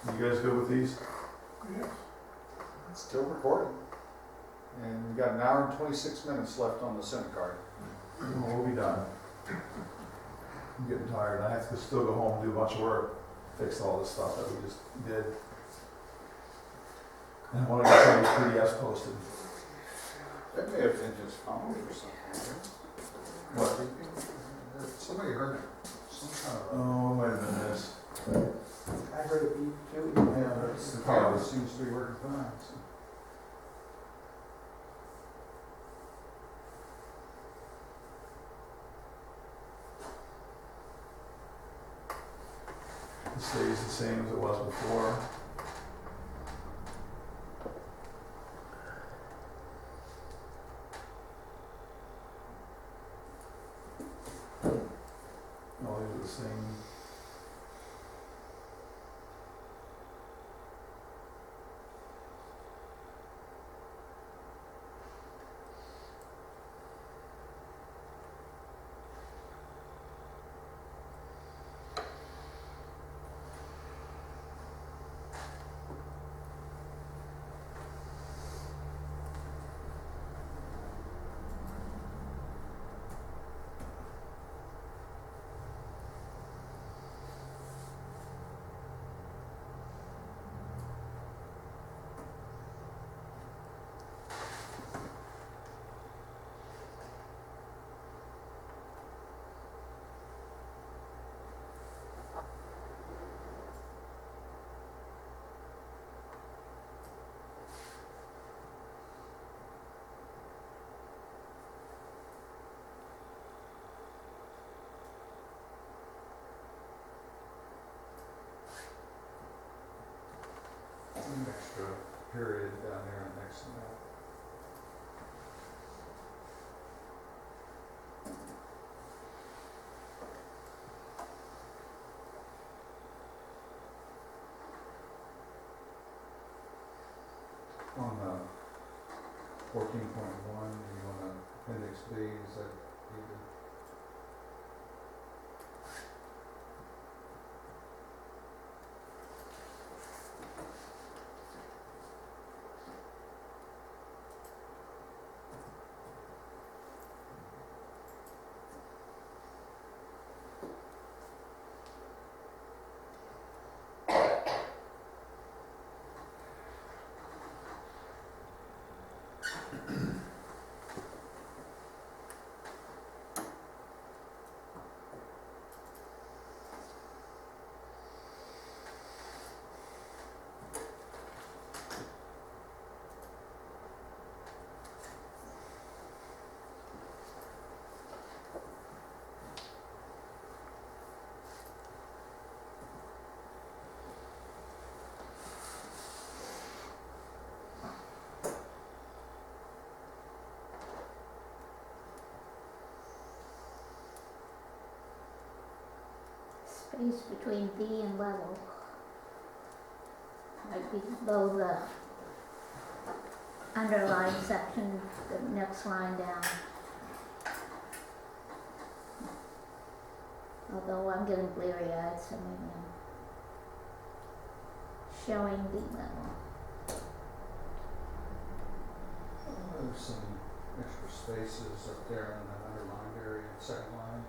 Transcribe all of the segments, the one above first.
You guys good with these? Yes. It's still recording. And we got an hour and 26 minutes left on the SIM card. We'll be done. I'm getting tired. I have to still go home and do a bunch of work, fix all this stuff that we just did. And I want to get some of these PDFs posted. That may have been his phone or something. What? Somebody heard it. Some kind of. Oh, might have been this. I heard it beep too. Yeah, that's the Power cause. seems to be working fine. So. It stays the same as it was before. All these are the same. An extra period down there next to that. On 14.1, you want appendix B, is that needed? Space between B and level. Right below the underlined section, the next line down. Although I'm getting bleary eyed, so maybe I'm showing B level. There's some extra spaces up there in that underlined area, second line.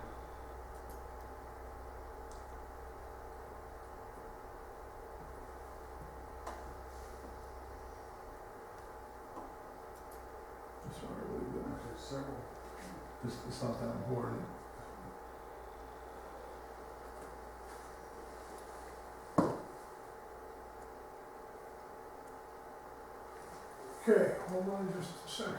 Just want to leave that. There's several. Just, it's not that important. Okay, hold on just a second.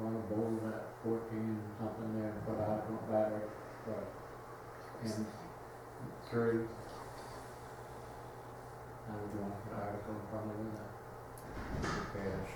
wanna bold that 14 something there and put a high front battery, but in 3. I would want an article in front of that. Cash.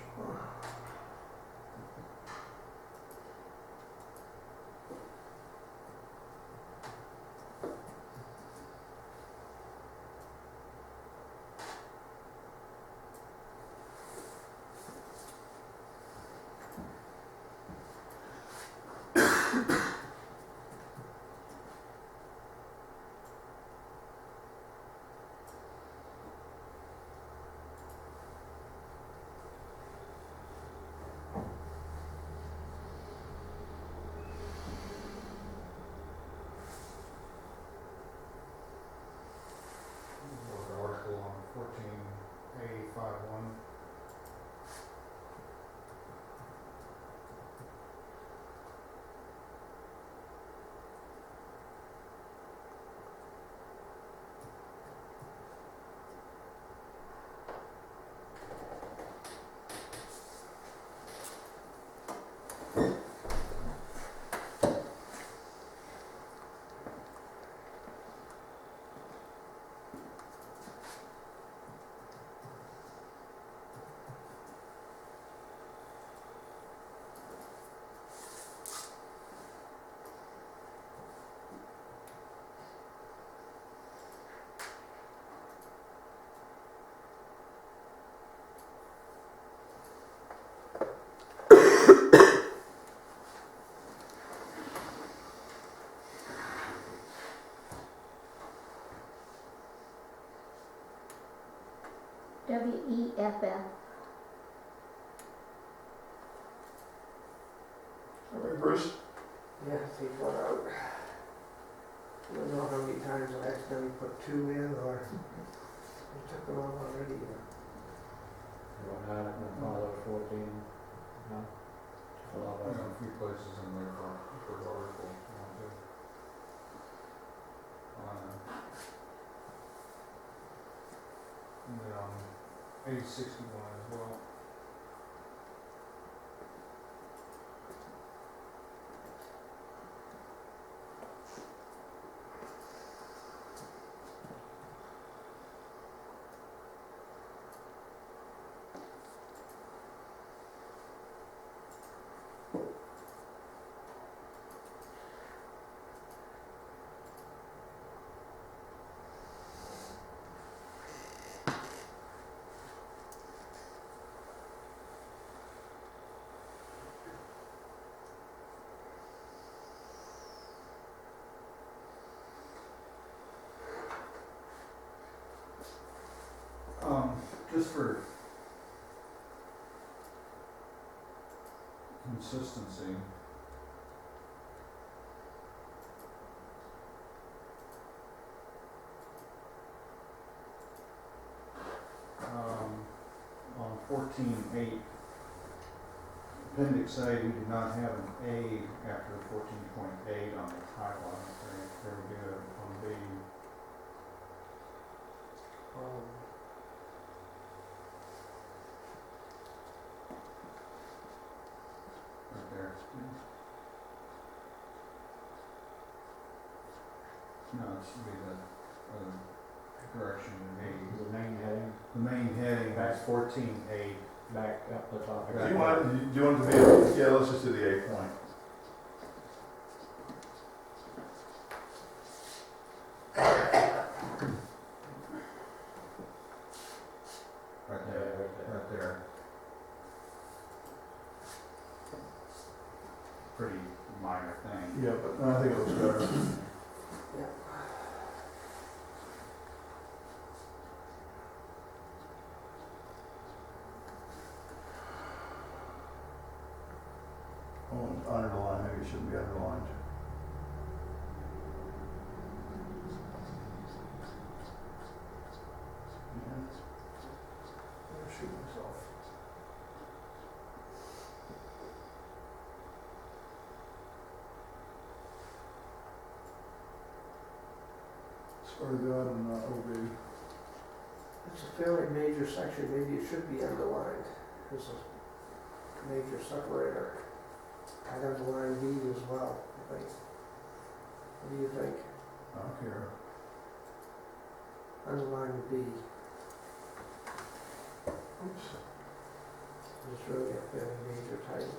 Article on 14A51. WEFF. All right, Bruce? Yeah, take one out. I don't know how many times I accidentally put 2 in, or I took them out already. You want an article in front of those 14? No? Just a lot There's of a few places in there for articles. And then on page 61 as well. Just for consistency, on 14.8, Appendix A, we did not have an A after 14.8 on the title. I don't think there would be on B. Right there. No, it should be the correction in A. the main heading, The main heading, that's 14A. back up the top. Do you want it to be, yeah, let's just do the 8 point. Right Yeah, there, right there. right there. Pretty minor thing. Yeah, but no, I think it looks better. Oh, it's underlined, maybe it shouldn't be underlined. Yeah. I'll shoot myself. Swear to God, I'm not OB. It's a fairly major section, maybe it should be underlined. It's a major separator. I'd underline B as well, I think. What do you think? I don't care. Underline the B. Oops. It's really a fairly major title.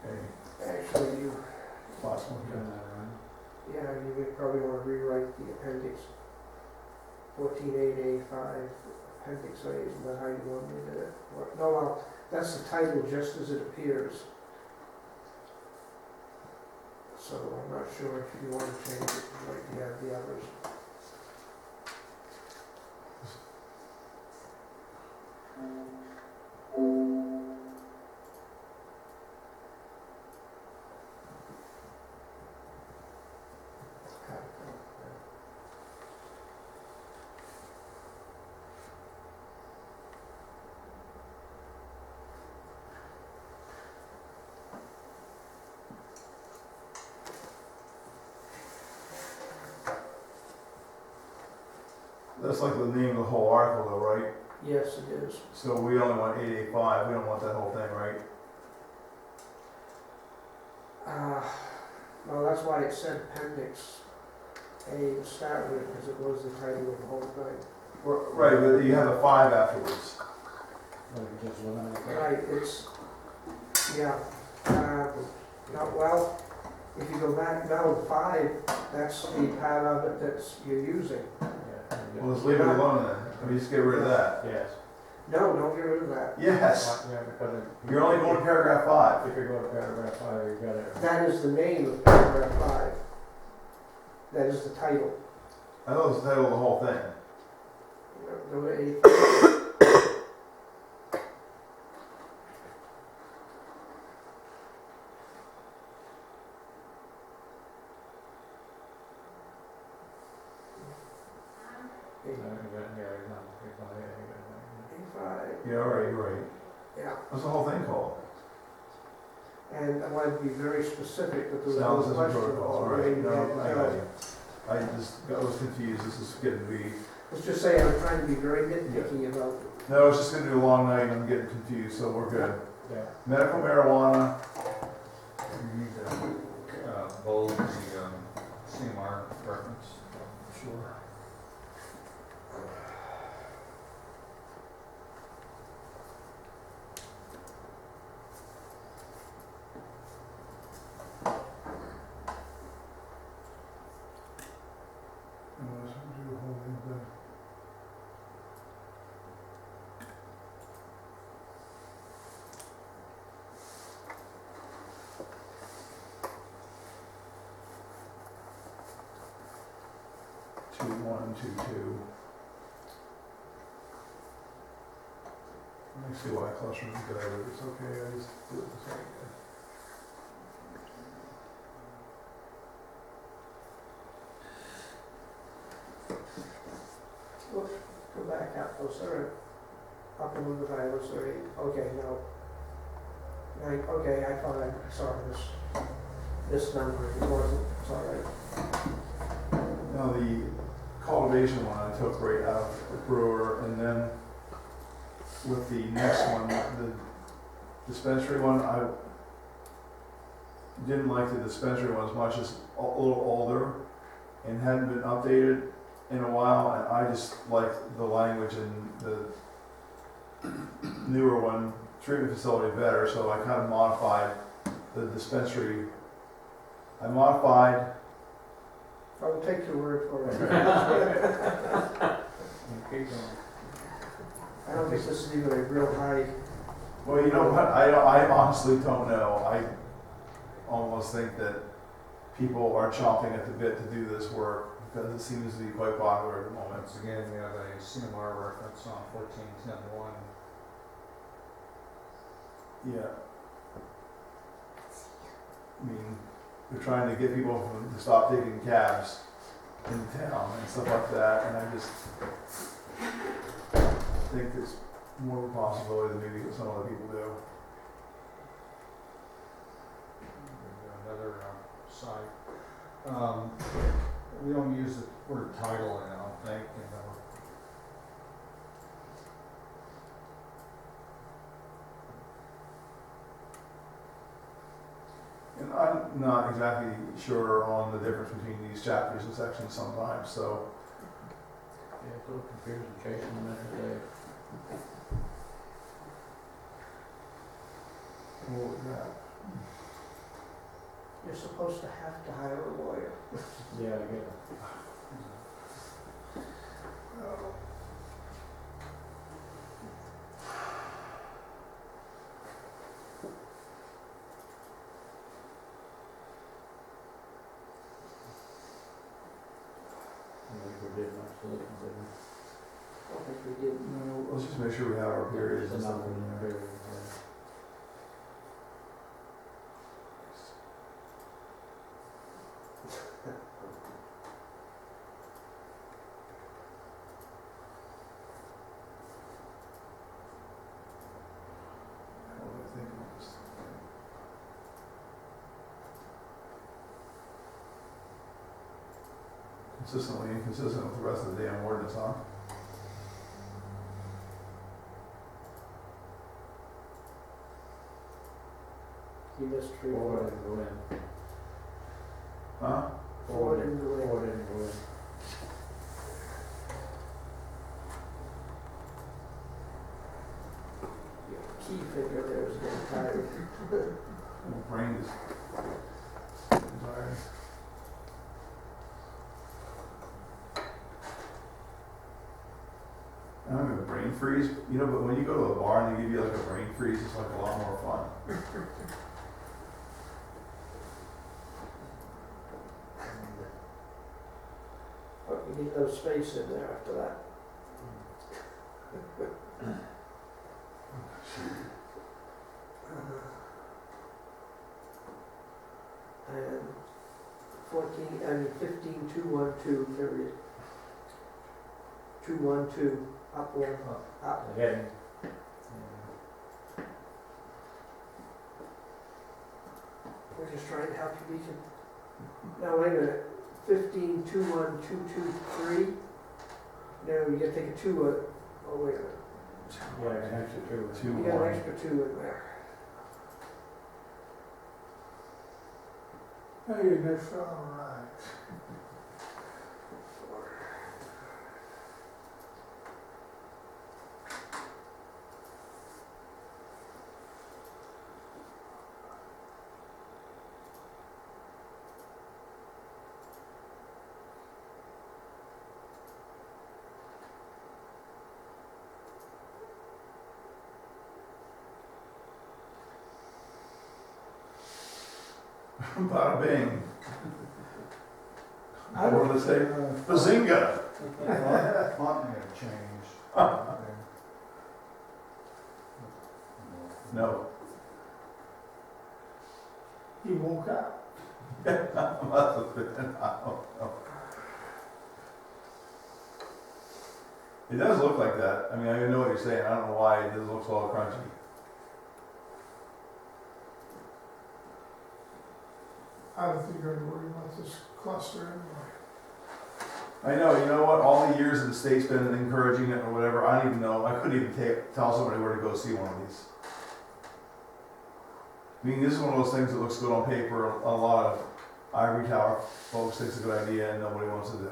Okay, Actually, last one Turn here. that around. you would probably want to rewrite the appendix 14.8A5. Appendix A, isn't that how you want me to do it? No, well, that's the title just as it appears. So I'm not sure if you want to change it like you have the others. That's like the name of the whole article though, right? Yes, it is. So we only want 885, we don't want that whole thing, right? Well, that's why it said appendix A to start with, because it was the title of the whole thing. Right, but you have a 5 afterwards. Or you just eliminate that. Right, it's, yeah, no, well, if you go back, no, 5, that's the part of it that's you're using. Yeah, Well, let's leave it alone then. I mean, just get rid of that. yes. No, don't get rid of that. Yes, Yeah, because you're only going to paragraph 5. if you go to paragraph 5, you got it. That is the name of paragraph 5. That is the title. I know it's the title of the whole thing. Go to A. A5. Yeah, all right, you're right. Yeah, What's the whole thing called? and I wanted to be very specific that there was no Sounds as a question. protocol, all where right. you No, had to I go. got you. I just was confused. This is getting to be. Let's just say I'm trying to be very nitpicky about it. No, it's just going to be a long night. I'm getting confused, so we're good. Yeah. Medical marijuana. You need to bold the CMR reference. Sure. Two, 1, 2, 2. Let me see why clustering is good. It's okay. I just do it the same way. Look, go back up, oh, sorry. Up and move the Bible, sorry. Okay, no. Okay, I thought I saw this. this number, if it wasn't, it's all right. Now, the cultivation one I took right out of the brewer, and then with the next one, the dispensary one, I didn't like the dispensary one as much, as a little older and hadn't been updated in a while, and I just liked the language in the newer one, treatment facility better, so I kind of modified the dispensary. I modified, I will take your word for it. Keep going. I don't think this is even a real high, well, you know what, I honestly don't know. I almost think that people are chomping at the bit to do this work, because it seems to be quite popular at the moment. Once again, we have a CMR reference on 1410.1. Yeah. I mean, they're trying to get people to stop taking cabs in town and stuff like that, and I just think there's more of a possibility than maybe some other people do. Another site. We don't use the word title in it, I don't think, you know. And I'm not exactly sure on the difference between these chapters and sections sometimes, so Yeah, it's a little confusing, chasing them every day. what was that? you're supposed to have to hire a lawyer. Yeah, I get it. I think we did much to look at it. I don't think we did. No, let's just make sure we have our periods and There's stuff nothing in there. there, yeah. What do I think of this? Consistently inconsistent with the rest of the damn ordinance, huh? You missed three, Four four. didn't go in. Huh? Four didn't go in. Four didn't go in. Your key figure there is getting tired. My brain is tired. I'm having a brain freeze, you know, but when you go to a bar and they give you like a brain freeze, it's like a lot more fun. But you need no space in there after that. And 15.212, period. 212, up one, up. The heading. We're just trying to help you, Deacon. Now, wait a minute, 15.21223? No, you gotta take a two, oh, wait a minute. Yeah, an extra two. Two. You got an extra two in there. Hey, that's all right. Bada bing. I What did I say? Bazinga! Font may have changed. No. He woke up. Must have been, I don't know. It does look like that. I mean, I know what you're saying. I don't know why it just looks all crunchy. I don't think you're gonna worry about this cluster anyway. I know, you know what, all the years that the state's been encouraging it or whatever, I don't even know, I couldn't even tell somebody where to go see one of these. I mean, this is one of those things that looks good on paper, a lot of ivory tower folks think it's a good idea and nobody wants to do.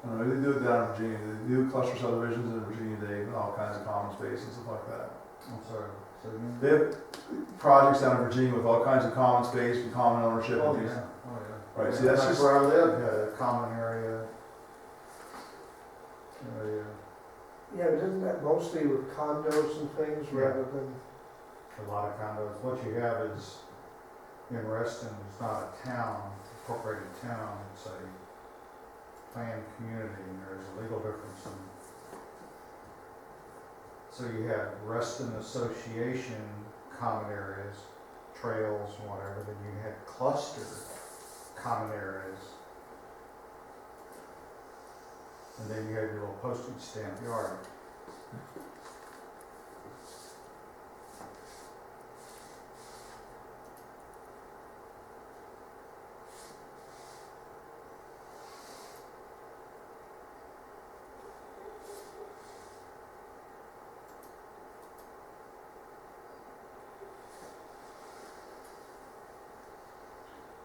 I don't know, they do it down in Virginia, they do cluster subdivisions in Virginia, they have all kinds of common space and stuff like that. I'm sorry, so again? They have projects down in Virginia with all kinds of common space and common ownership Oh, and things. yeah, oh, yeah. Right, see, that's Like just, where I live, common area. Area, Yeah, but isn't that mostly with condos and things Yeah. rather than, a lot of condos. What you have is, in Reston, it's not a town, incorporated town, it's a planned community, and there's a legal difference in. So you have Reston Association common areas, trails, and whatever, then you had cluster common areas. And then you have your little postage stamp yard.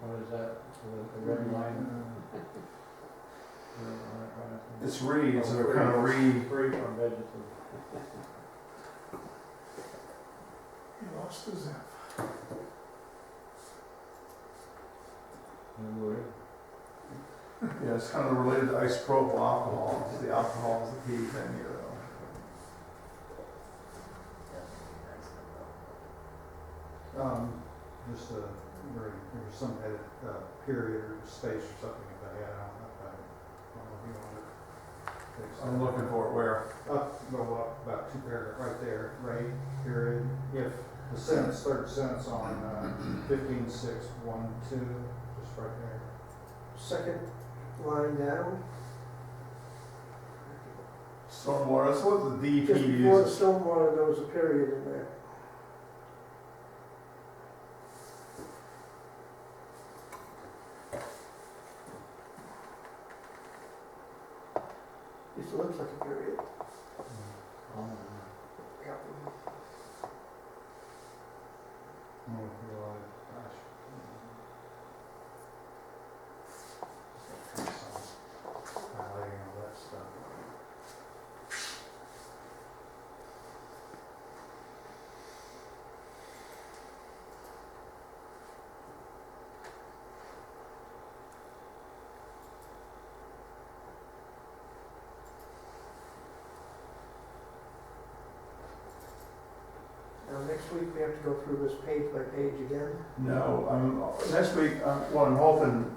What is that, the red line? it's reed, it's a kind of reed. Free from vegetation. He lost his F. Yeah, it's kind of related to isopropyl alcohol. The alcohol is the key thing here, though. Just there was some edit, period or space or something if I had, I don't know if you want to fix that. I'm looking for it where? Go up about 2 paragraphs, right there, rate, period, if the sentence, third sentence on 15.6.1.2, just right there. second line down? Stormwater, that's what the DEP Just before the uses. stormwater, there was a period in there. It looks like a period. Yeah. Oh, if you like, gosh. Highlighting all that stuff. Now, next week, we have to go through this page by page again. No, next week, what I'm hoping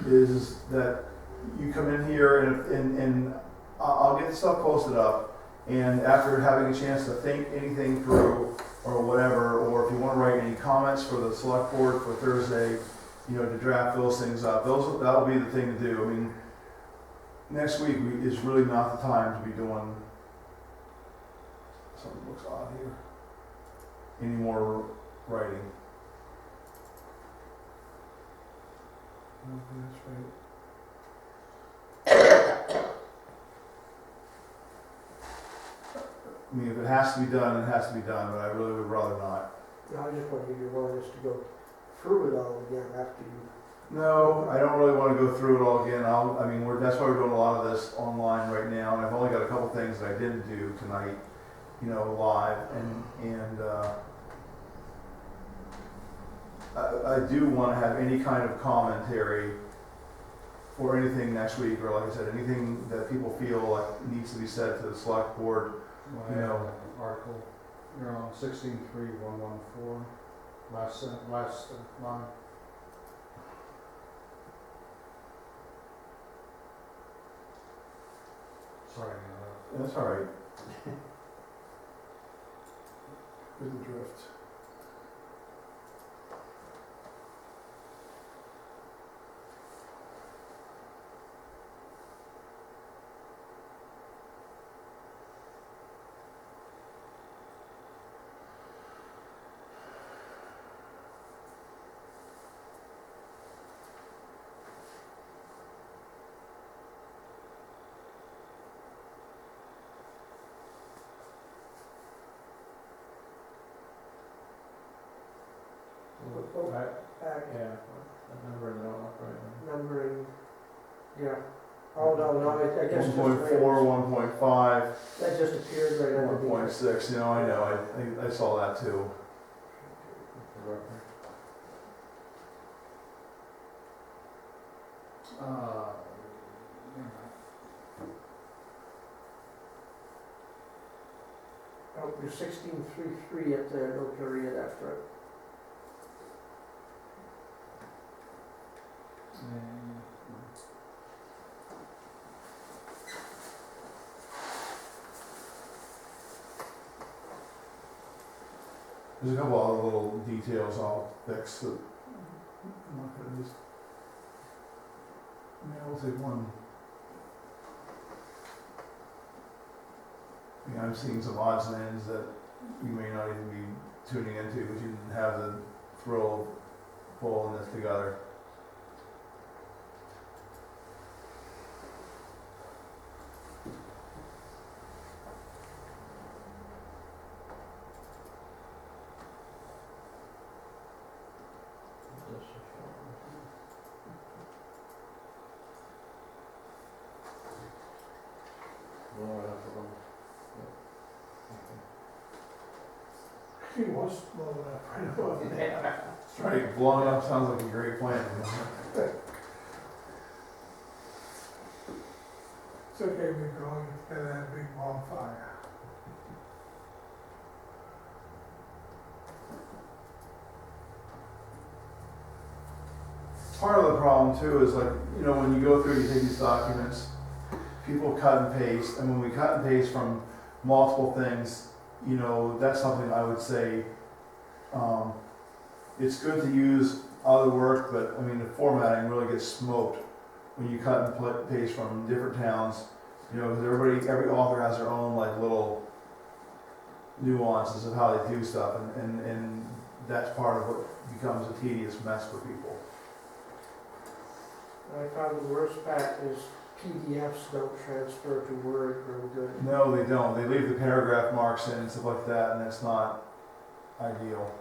is that you come in here and I'll get the stuff posted up. And after having a chance to think anything through or whatever, or if you want to write any comments for the select board for Thursday, you know, to draft those things up, that'll be the thing to do. I mean, next week is really not the time to be doing, something looks odd here, any more writing. Okay, that's right. I mean, if it has to be done, it has to be done, but I really would rather not. Now, I just wonder if you want us to go through it all again after you. No, I don't really want to go through it all again. That's why we're doing a lot of this online right now, and I've only got a couple things that I didn't do tonight, you know, live, and I do want to have any kind of commentary for anything next week, or like I said, anything that people feel like needs to be said to the select board. Well, I have an article, you're on 16.3.114, last line. Sorry, That's all right. Good drift. Go Right, back, yeah, that number don't look right. numbering, yeah. Oh, no, I guess. One just 1.4, 1.5, That just appeared right underneath. 1.6, you know, I know, I saw that too. The reference. Oh, you're 1633 at the no period after it. There's a couple other little details I'll fix that I'm not gonna just. Yeah, we'll take one. I mean, I'm seeing some odds and ends that you may not even be tuning into because you didn't have the thrill of pulling this together. This is short. Blow it up a little. He was blowing up right above there. That's right, blowing up sounds like a great plan. It's okay, we go and that big bonfire. Part of the problem too is like, you know, when you go through, you take these documents, people cut and paste, and when we cut and paste from multiple things, you know, that's something I would say, it's good to use other work, but I mean, the formatting really gets smoked when you cut and paste from different towns, you know, because every author has their own like little nuances of how they do stuff, and that's part of what becomes a tedious mess for people. I found the worst part is PDFs don't transfer to Word real good. No, they don't. They leave the paragraph marks in and stuff like that, and that's not ideal.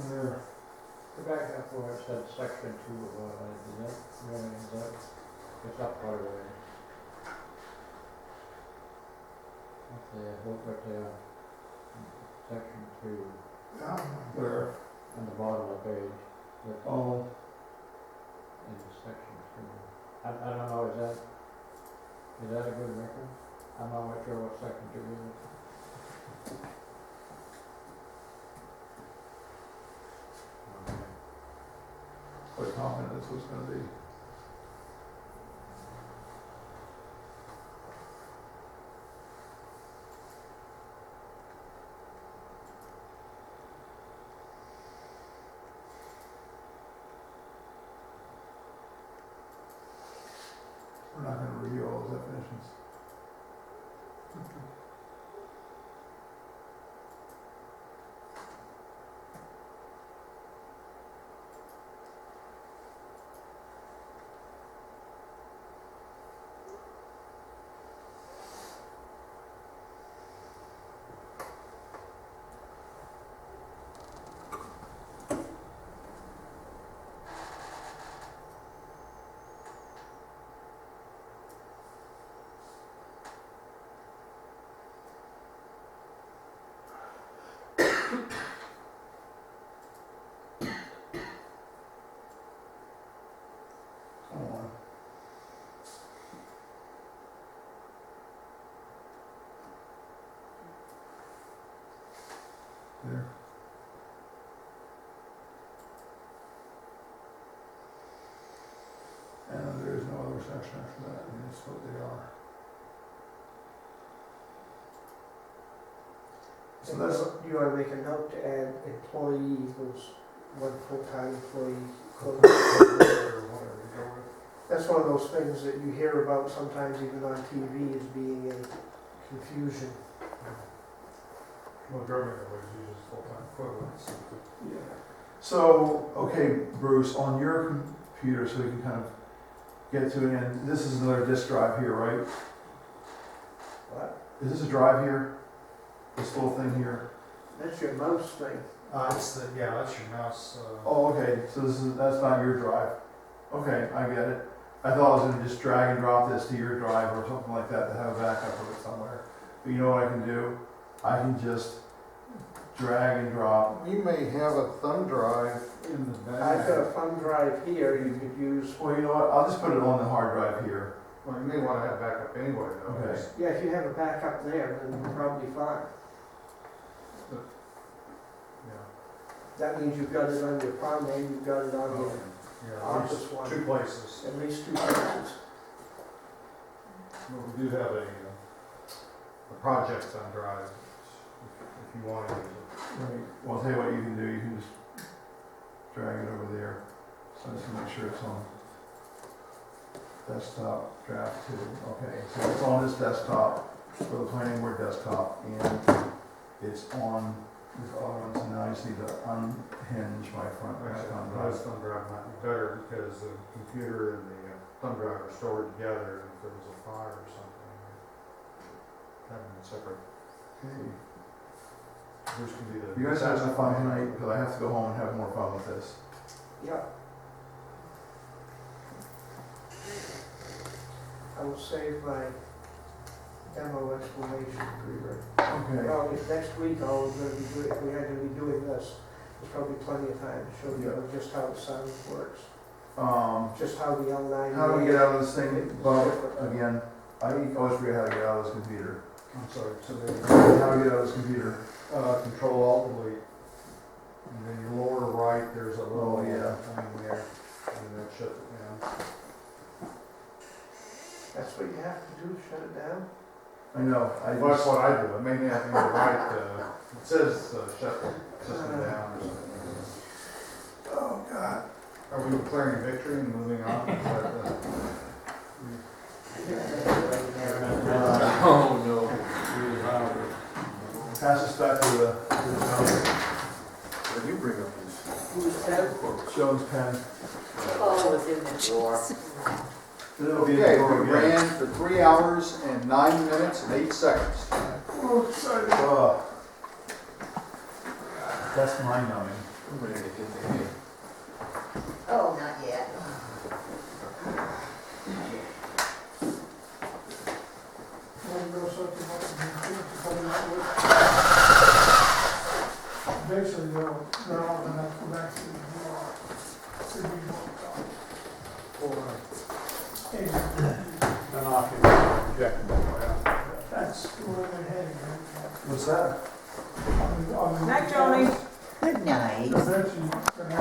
There. Go back up where it said section 2, is that, really, is that, it's up part of it. Look at the, section 2, Yeah, Where? on the bottom of the page, with, Oh, in section 2. I don't know, is that a good reference? I'm not quite sure what section 2 is. Okay. quite confident that's what's gonna be. We're not gonna review all those definitions. Come on. There. And there is no other section after that, and that's what they are. So that's, You ought to make a note to add employee equals one full-time employee. Or whatever you go with. That's one of those things that you hear about sometimes even on TV as being a confusion. Well, government always uses full-time equivalents. so, okay, Bruce, on your computer, so we can kind of get to it, and this is another disk drive here, right? What? Is this a drive here? This little thing here? That's your mouse thing. It's the, yeah, that's your mouse, Oh, okay, so that's not your drive. Okay, I get it. I thought I was gonna just drag and drop this to your drive or something like that to have a backup of it somewhere. But you know what I can do? I can just drag and drop. You may have a thumb drive in the I've got back. a thumb drive here you could use. Well, you know what? I'll just put it on the hard drive here. Well, you may want to have backup anyway, though. Okay. Yeah, if you have a backup there, then you're probably fine. Yeah. That means you've got it on your phone and you've got it on your Yeah, at office least one. 2 places. At least 2 places. Well, we do have a project on drive, if you want to use it. Right. Well, I'll tell you what you can do. You can just drag it over there. So just to make sure it's on desktop draft 2. Okay, so it's on this desktop for the planning board desktop, and it's on this other one. So now I just need to unhinge my front thumb drive. This thumb drive might be better because the computer and the thumb drive are stored together, and if there was a fire or something, having them separate. Okay. Bruce can be the. You guys have some fun tonight, because I have to go home and have more fun with this. Yeah. I will save my demo explanation for you. Okay. Probably next week, all we're gonna be doing, if we had to be doing this, there's probably plenty of time to show you just how the sound works. Just how the L9. How do we get out of this thing? Well, again, I always forget how to get out of this computer. I'm sorry, so How do we get out of this computer? Control Alt Delete. And then your lower right, there's a little, Oh, yeah. thing there, and that shuts it down. That's what you have to do, shut it down? I know, Well, that's what I do, it may not be the right, it says shut the system down or something. Oh, God. Are we declaring victory and moving on? Is that, Oh, no. Pass this back to the What do you bring up this? Who's that? Jones pen. Oh, it's in the drawer. Then it'll be in the Okay, drawer we again. ran for 3 hours and 9 minutes and 8 seconds. Oh. That's mind numbing. Oh, not yet. Basically, they're all gonna have to go back to the drawer. To be worked on. And Then off you go, reject them. that's where they're heading, What's that? right? Night, Johnny. Good night. Eventually, you're gonna have